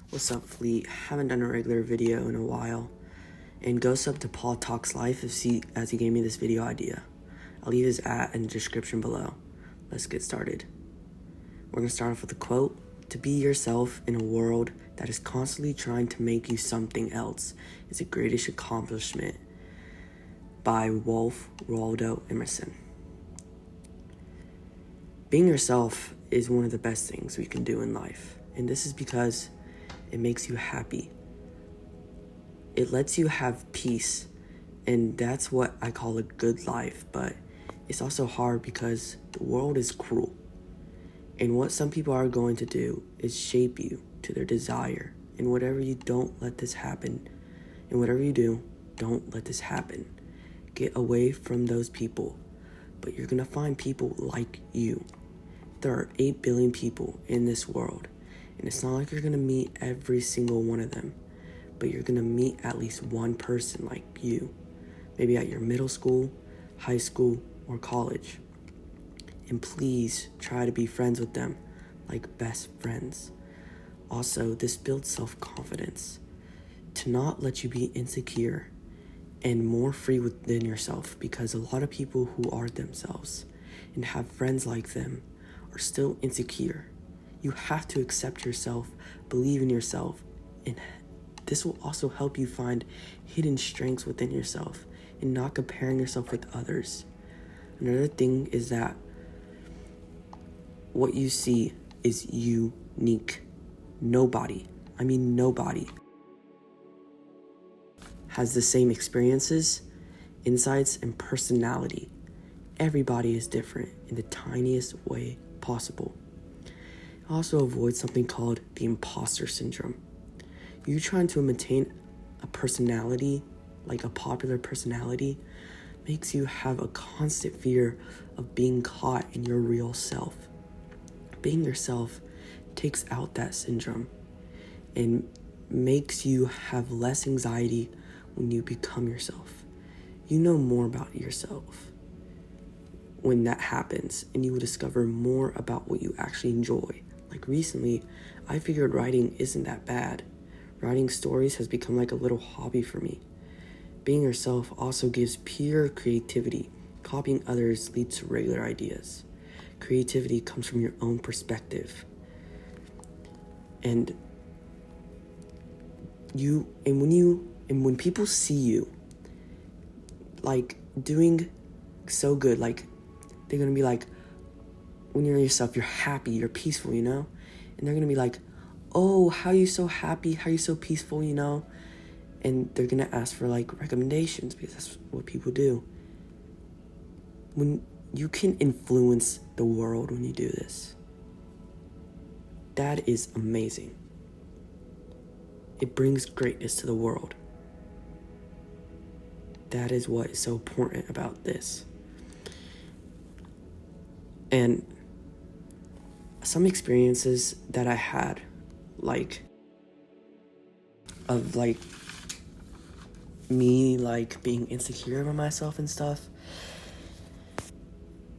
What's up, Fleet? Haven't done a regular video in a while. And go sub to Paul Talks Life as he gave me this video idea. I'll leave his @ in the description below. Let's get started. We're gonna start off with a quote. To be yourself in a world that is constantly trying to make you something else is the greatest accomplishment, by Waldo Emerson. Being yourself is one of the best things we can do in life, and this is because it makes you happy. It lets you have peace, and that's what I call a good life, but it's also hard because the world is cruel. And what some people are going to do is shape you to their desire. And whatever you don't let this happen. And whatever you do, don't let this happen. Get away from those people. But you're going to find people like you. There are 8 billion people in this world. And it's not like you're going to meet every single one of them. But you're going to meet at least one person like you. Maybe at your middle school, high school, or college. And please try to be friends with them like best friends. Also, this builds self-confidence to not let you be insecure and more free within yourself, because a lot of people who are themselves and have friends like them are still insecure. You have to accept yourself, believe in yourself, and this will also help you find hidden strengths within yourself and not comparing yourself with others. Another thing is that what you see is unique. Nobody has the same experiences, insights, and personality. Everybody is different in the tiniest way possible. Also avoid something called the imposter syndrome. You trying to maintain a personality, like a popular personality, makes you have a constant fear of being caught in your real self. Being yourself takes out that syndrome and makes you have less anxiety when you become yourself. You know more about yourself when that happens, and you will discover more about what you actually enjoy. Like recently, I figured writing isn't that bad. Writing stories has become like a little hobby for me. Being yourself also gives pure creativity. Copying others leads to regular ideas. Creativity comes from your own perspective. And when people see you like doing so good, like they're gonna be like, when you're yourself, you're happy, you're peaceful, you know? And they're gonna be like, oh, how are you so happy? How are you so peaceful, you know? And they're gonna ask for like recommendations, because that's what people do. When you can influence the world when you do this, that is amazing. It brings greatness to the world. That is what is so important about this. And some experiences that I had, like, of like me like being insecure about myself and stuff,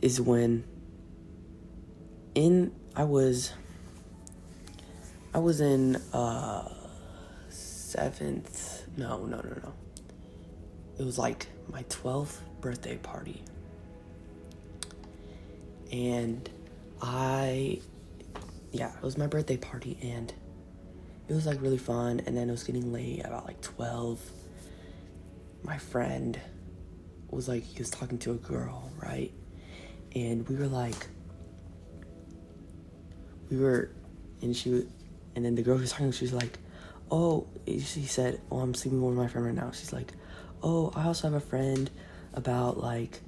is when I was in 7th, no. It was like my 12th birthday party. And it was my birthday party, and it was like really fun. And then it was getting late, about like 12. My friend was like, he was talking to a girl, right? And and then the girl who was talking, she was like, she said, I'm sleeping with my friend right now. She's like, I also have a friend about like,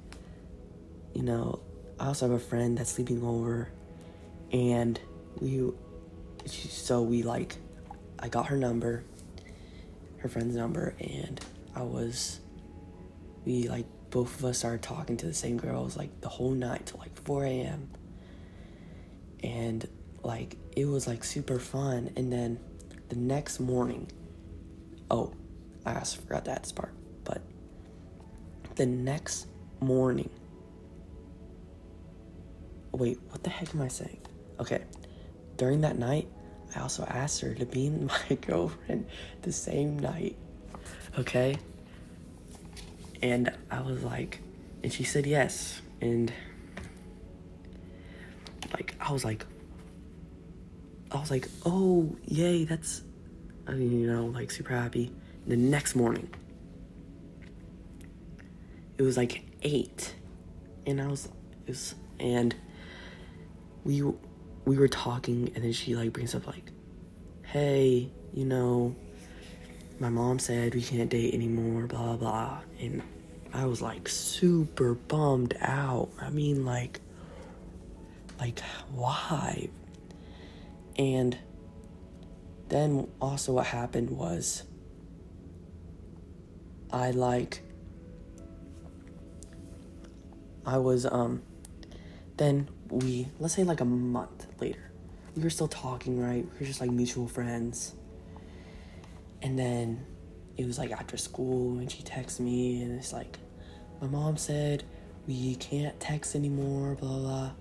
I also have a friend that's sleeping over. And I got her number, her friend's number, and both of us started talking to the same girls like the whole night till like 4 a.m. And like it was like super fun. And then the next morning, I also forgot that part, but the next morning, wait, what the heck am I saying? Okay, during that night, I also asked her to be my girlfriend the same night, okay? And I was like, and she said yes, and like, I was like, oh, yay, that's, like, super happy. The next morning, it was like 8, and and we were talking, and then she, like, brings up, like, hey, my mom said we can't date anymore, blah, blah, and I was, like, super bummed out. I mean, like, why? And then also what happened was then let's say like a month later, we were still talking, right? We were just like mutual friends. And then it was like after school, and she texted me, and it's like, my mom said we can't text anymore, blah, blah.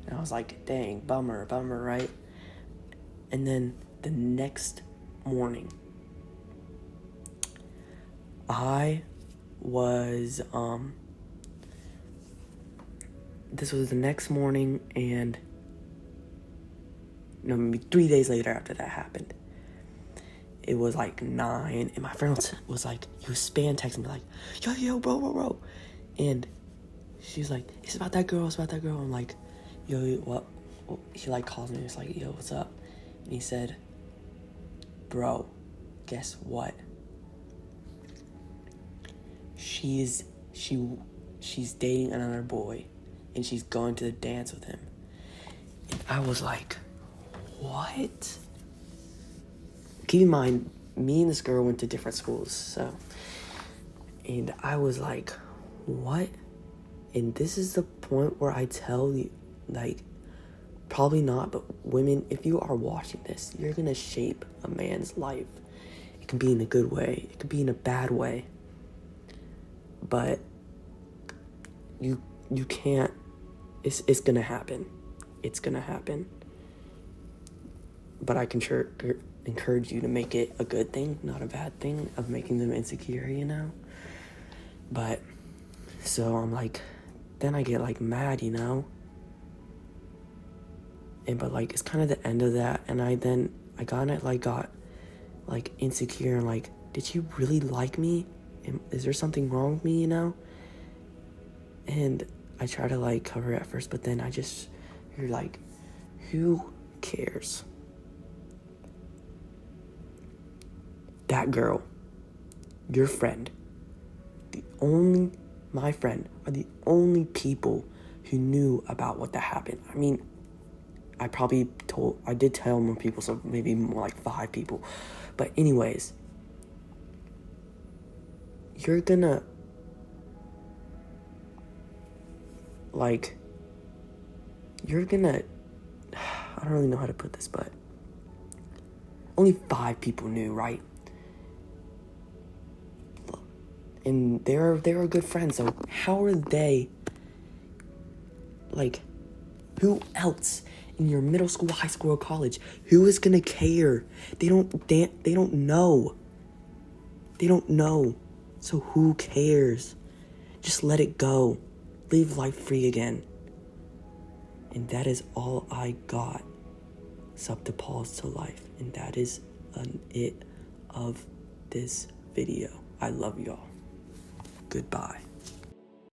And I was like, dang, bummer, right? And then the next morning, this was the next morning, and maybe 3 days later after that happened, it was like 9, and my friend was like, he was spam texting me like, yo, bro. And she's like, it's about that girl. I'm like, yo, what? He like calls me, it's like, yo, what's up? And he said, bro, guess what? She's dating another boy, and she's going to the dance with him. And I was like, what? Keep in mind, me and this girl went to different schools, so, and I was like, what? And this is the point where I tell you, like, probably not, but women, if you are watching this, you're gonna shape a man's life. It can be in a good way, it could be in a bad way, but you can't, it's gonna happen. It's gonna happen. But I can sure encourage you to make it a good thing, not a bad thing of making them insecure, But, so I'm like, then I get like mad, and but like, it's kind of the end of that, and I got like insecure, and like, did she really like me? Is there something wrong with me, And I try to like cover it at first, but then you're like, who cares? That girl, your friend, my friend, are the only people who knew about what that happened. I mean, I did tell more people, so maybe more like 5 people. But anyways, you're gonna, I don't really know how to put this, but only 5 people knew, right? And they were good friends, so how are they, like, who else in your middle school, high school, or college, who is gonna care? They don't know. They don't know. So who cares? Just let it go. Live life free again. And that is all I got. Sub to Paul's to Life. And that is it of this video. I love y'all. Goodbye.